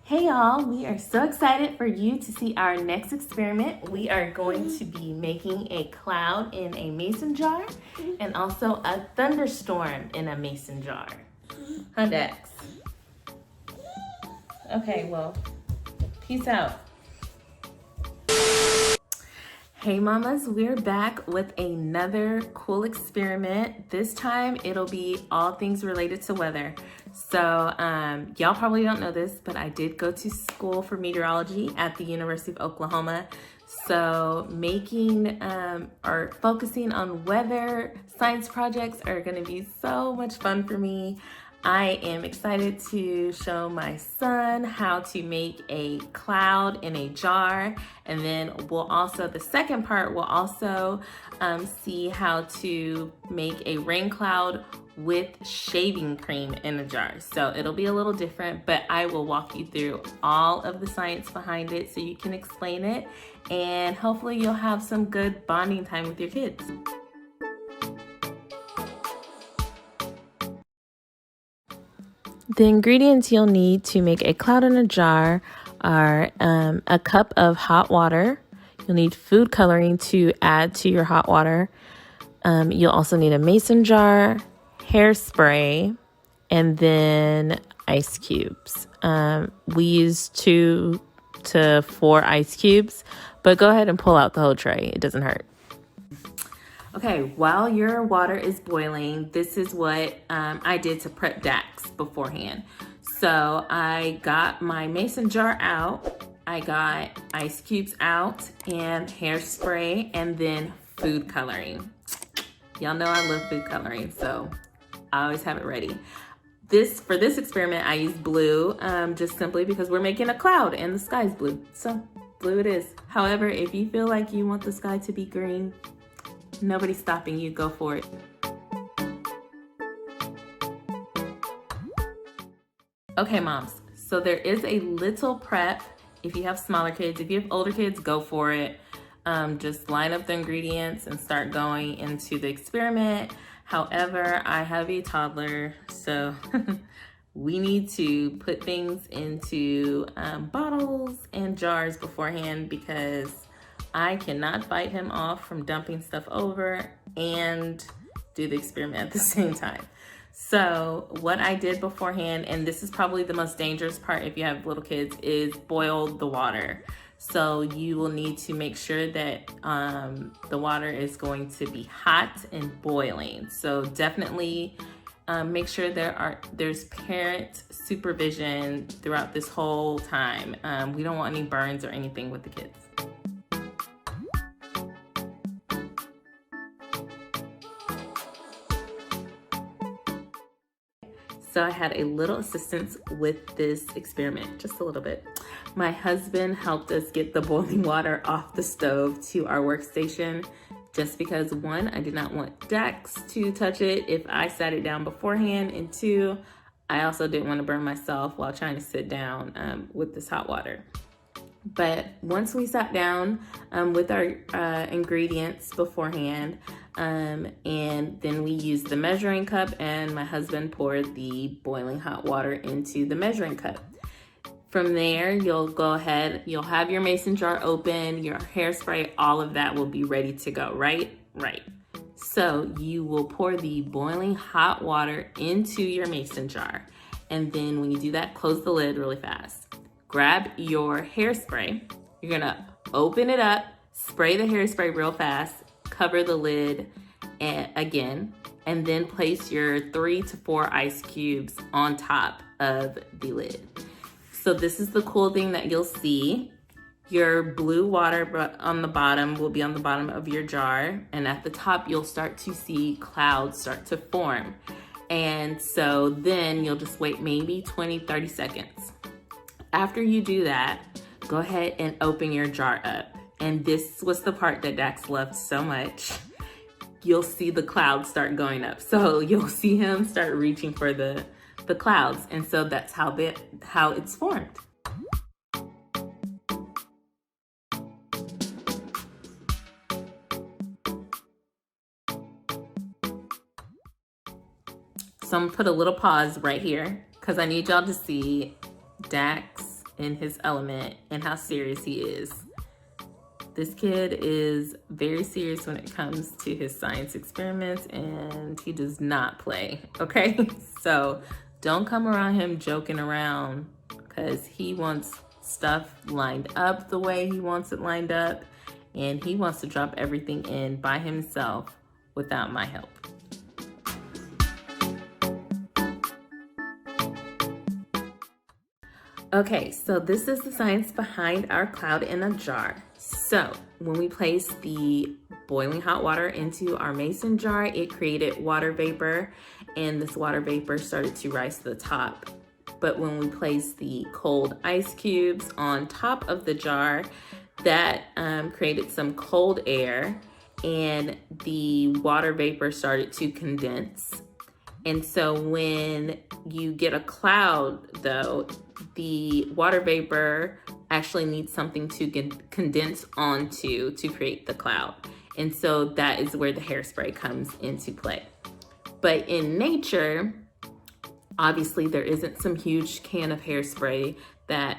Hey y'all, we are so excited for you to see our next experiment. We are going to be making a cloud in a mason jar and also a thunderstorm in a mason jar. Huh, Dax? Okay, well, peace out. Hey mamas, we're back with another cool experiment. This time it'll be all things related to weather. So y'all probably don't know this, but I did go to school for meteorology at the University of Oklahoma. So making or focusing on weather science projects are gonna be so much fun for me. I am excited to show my son how to make a cloud in a jar. And then the second part, we'll also see how to make a rain cloud with shaving cream in a jar. So it'll be a little different, but I will walk you through all of the science behind it so you can explain it. And hopefully you'll have some good bonding time with your kids. The ingredients you'll need to make a cloud in a jar are a cup of hot water. You'll need food coloring to add to your hot water. You'll also need a mason jar, hairspray, and then ice cubes. We use 2 to 4 ice cubes, but go ahead and pull out the whole tray. It doesn't hurt. Okay, while your water is boiling, this is what I did to prep Dax beforehand. So I got my mason jar out, I got ice cubes out, and hairspray, and then food coloring. Y'all know I love food coloring, so I always have it ready. For this experiment, I used blue, just simply because we're making a cloud and the sky's blue. So blue it is. However, if you feel like you want the sky to be green, nobody's stopping you, go for it. Okay, moms, so there is a little prep if you have smaller kids. If you have older kids, go for it. Just line up the ingredients and start going into the experiment. However, I have a toddler, so we need to put things into bottles and jars beforehand because I cannot fight him off from dumping stuff over and do the experiment at the same time. So what I did beforehand, and this is probably the most dangerous part if you have little kids, is boil the water. So you will need to make sure that the water is going to be hot and boiling. So definitely make sure there's parent supervision throughout this whole time. We don't want any burns or anything with the kids. So I had a little assistance with this experiment, just a little bit. My husband helped us get the boiling water off the stove to our workstation, just because 1, I did not want Dax to touch it if I sat it down beforehand, and 2, I also didn't want to burn myself while trying to sit down with this hot water. But once we sat down with our ingredients beforehand, and then we used the measuring cup, and my husband poured the boiling hot water into the measuring cup. From there, you'll go ahead, you'll have your mason jar open, your hairspray, all of that will be ready to go, right? Right. So you will pour the boiling hot water into your mason jar. And then when you do that, close the lid really fast. Grab your hairspray. You're gonna open it up, spray the hairspray real fast, cover the lid again, and then place your 3 to 4 ice cubes on top of the lid. So this is the cool thing that you'll see. Your blue water on the bottom will be on the bottom of your jar, and at the top you'll start to see clouds start to form. And so then you'll just wait maybe 20-30 seconds. After you do that, go ahead and open your jar up. And this was the part that Dax loved so much. You'll see the clouds start going up. So you'll see him start reaching for the clouds. And so that's how it's formed. So I'm gonna put a little pause right here because I need y'all to see Dax in his element and how serious he is. This kid is very serious when it comes to his science experiments, and he does not play, okay? So don't come around him joking around, because he wants stuff lined up the way he wants it lined up, and he wants to drop everything in by himself without my help. Okay, so this is the science behind our cloud in a jar. So when we placed the boiling hot water into our mason jar, it created water vapor, and this water vapor started to rise to the top. But when we placed the cold ice cubes on top of the jar, that created some cold air, and the water vapor started to condense. And so when you get a cloud, though, the water vapor actually needs something to condense onto to create the cloud. And so that is where the hairspray comes into play. But in nature, obviously there isn't some huge can of hairspray that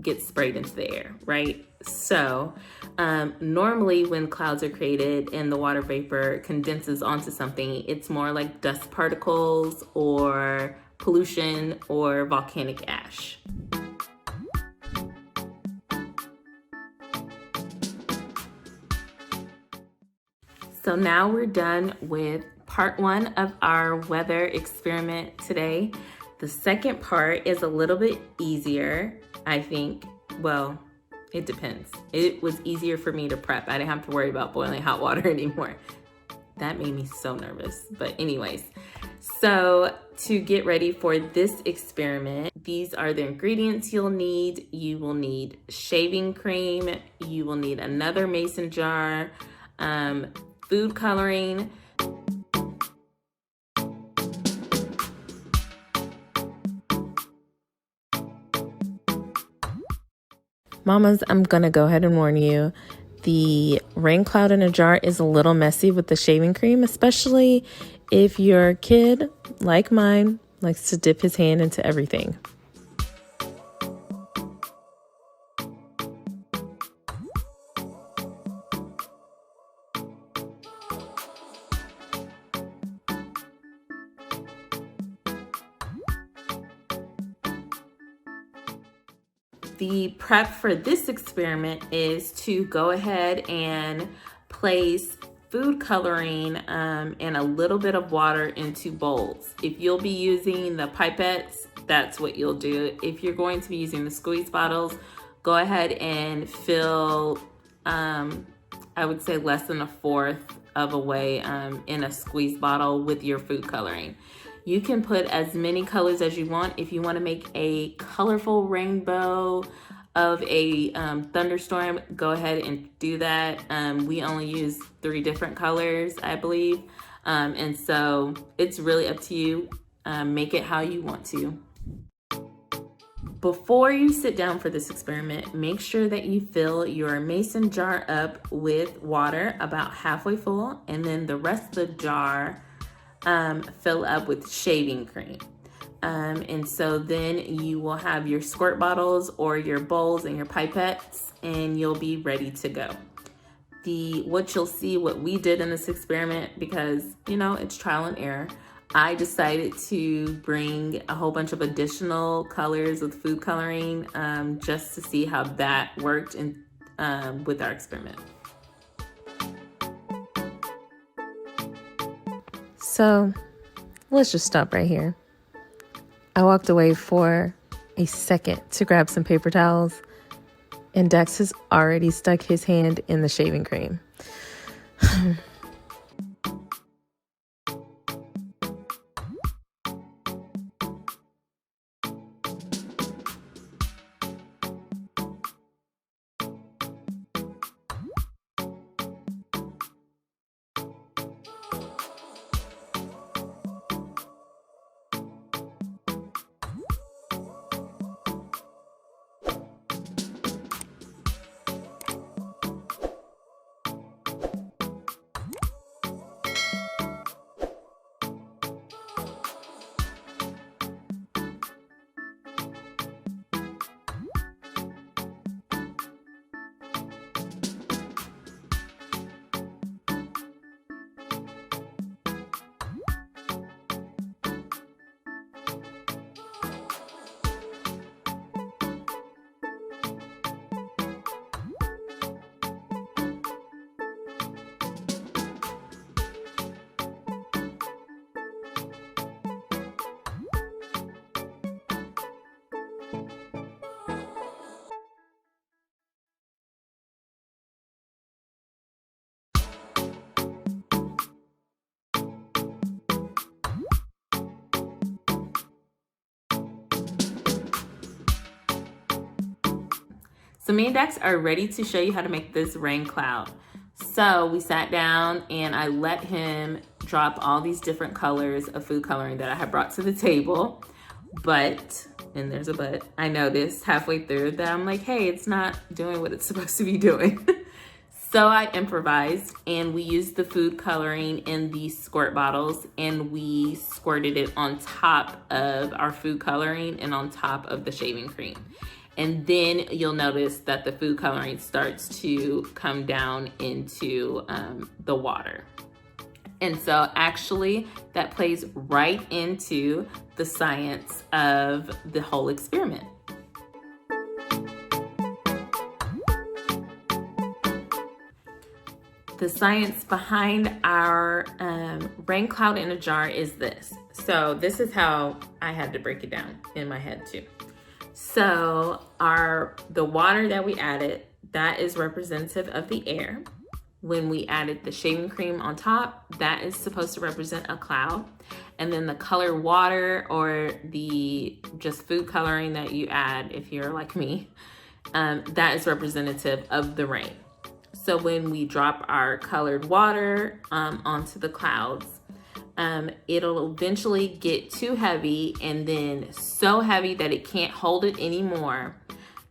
gets sprayed into the air, right? So normally when clouds are created and the water vapor condenses onto something, it's more like dust particles or pollution or volcanic ash. So now we're done with part 1 of our weather experiment today. The second part is a little bit easier, I think. Well, it depends. It was easier for me to prep. I didn't have to worry about boiling hot water anymore. That made me so nervous. But anyways, so to get ready for this experiment, these are the ingredients you'll need. You will need shaving cream. You will need another mason jar, food coloring, Mamas, I'm gonna go ahead and warn you. The rain cloud in a jar is a little messy with the shaving cream, especially if your kid, like mine, likes to dip his hand into everything. The prep for this experiment is to go ahead and place food coloring and a little bit of water into bowls. If you'll be using the pipettes, that's what you'll do. If you're going to be using the squeeze bottles, go ahead and fill, I would say less than 1/4 of a way in a squeeze bottle with your food coloring. You can put as many colors as you want. If you want to make a colorful rainbow of a thunderstorm, go ahead and do that. We only use 3 different colors, I believe. And so it's really up to you. Make it how you want to. Before you sit down for this experiment, make sure that you fill your mason jar up with water about halfway full, and then the rest of the jar fill up with shaving cream. And so then you will have your squirt bottles or your bowls and your pipettes, and you'll be ready to go. What you'll see, what we did in this experiment, because, you know, it's trial and error, I decided to bring a whole bunch of additional colors with food coloring just to see how that worked with our experiment. So let's just stop right here. I walked away for a second to grab some paper towels, and Dex has already stuck his hand in the shaving cream. So me and Dax are ready to show you how to make this rain cloud. So we sat down and I let him drop all these different colors of food coloring that I had brought to the table. But, and there's a but, I noticed halfway through that I'm like, hey, it's not doing what it's supposed to be doing. So I improvised and we used the food coloring in these squirt bottles and we squirted it on top of our food coloring and on top of the shaving cream. And then you'll notice that the food coloring starts to come down into the water. And so actually that plays right into the science of the whole experiment. The science behind our rain cloud in a jar is this. So this is how I had to break it down in my head too. So the water that we added, that is representative of the air. When we added the shaving cream on top, that is supposed to represent a cloud. And then the colored water or the just food coloring that you add, if you're like me, that is representative of the rain. So when we drop our colored water onto the clouds, it'll eventually get too heavy and then so heavy that it can't hold it anymore,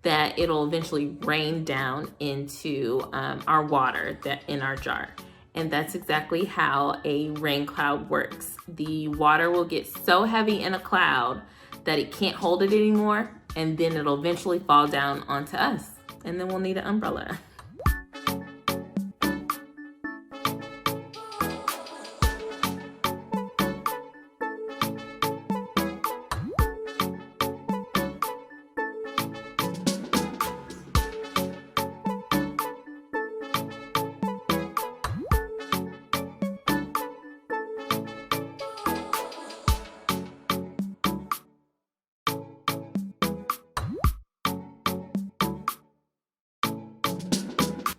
that it'll eventually rain down into our water that in our jar. And that's exactly how a rain cloud works. The water will get so heavy in a cloud that it can't hold it anymore, and then it'll eventually fall down onto us. And then we'll need an umbrella.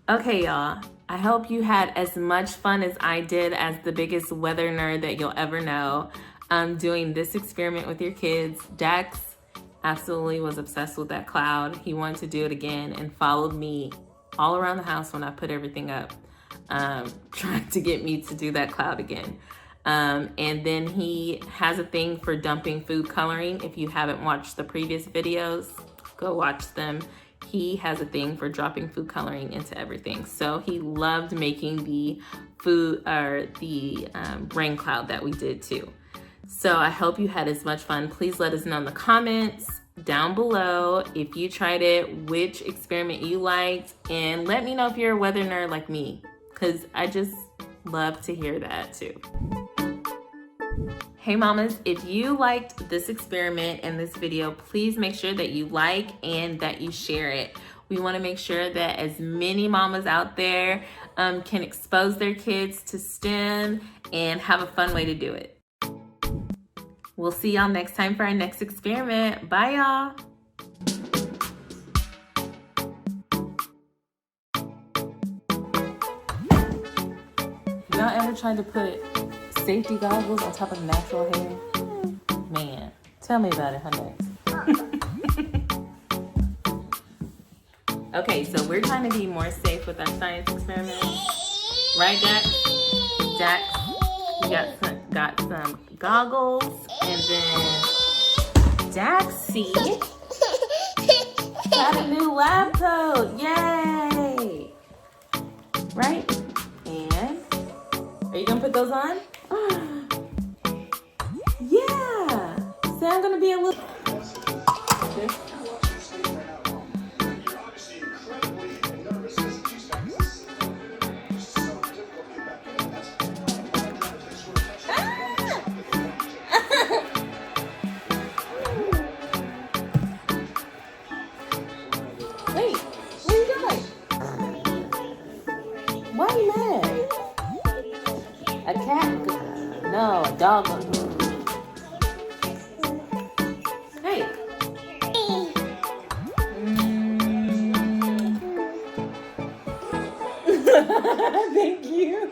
Okay, y'all, I hope you had as much fun as I did as the biggest weather nerd that you'll ever know doing this experiment with your kids. Dax absolutely was obsessed with that cloud. He wanted to do it again and followed me all around the house when I put everything up, trying to get me to do that cloud again. And then he has a thing for dumping food coloring. If you haven't watched the previous videos, go watch them. He has a thing for dropping food coloring into everything. So he loved making the rain cloud that we did too. So I hope you had as much fun. Please let us know in the comments down below if you tried it, which experiment you liked, and let me know if you're a weather nerd like me, because I just love to hear that too. Hey mamas, if you liked this experiment and this video, please make sure that you like and that you share it. We want to make sure that as many mamas out there can expose their kids to STEM and have a fun way to do it. We'll see y'all next time for our next experiment. Bye y'all. Y'all ever tried to put safety goggles on top of natural hair? Man, tell me about it, honey. Okay, so we're trying to be more safe with our science experiment. Right, Dax? Dax, you got some goggles, and then Daxy got a new lab coat. Yay! Right? And are you gonna put those on? Yeah. So I'm gonna be a little. Wait, where you going? Why are you mad? A cat? No, a dog. Hey. Thank you.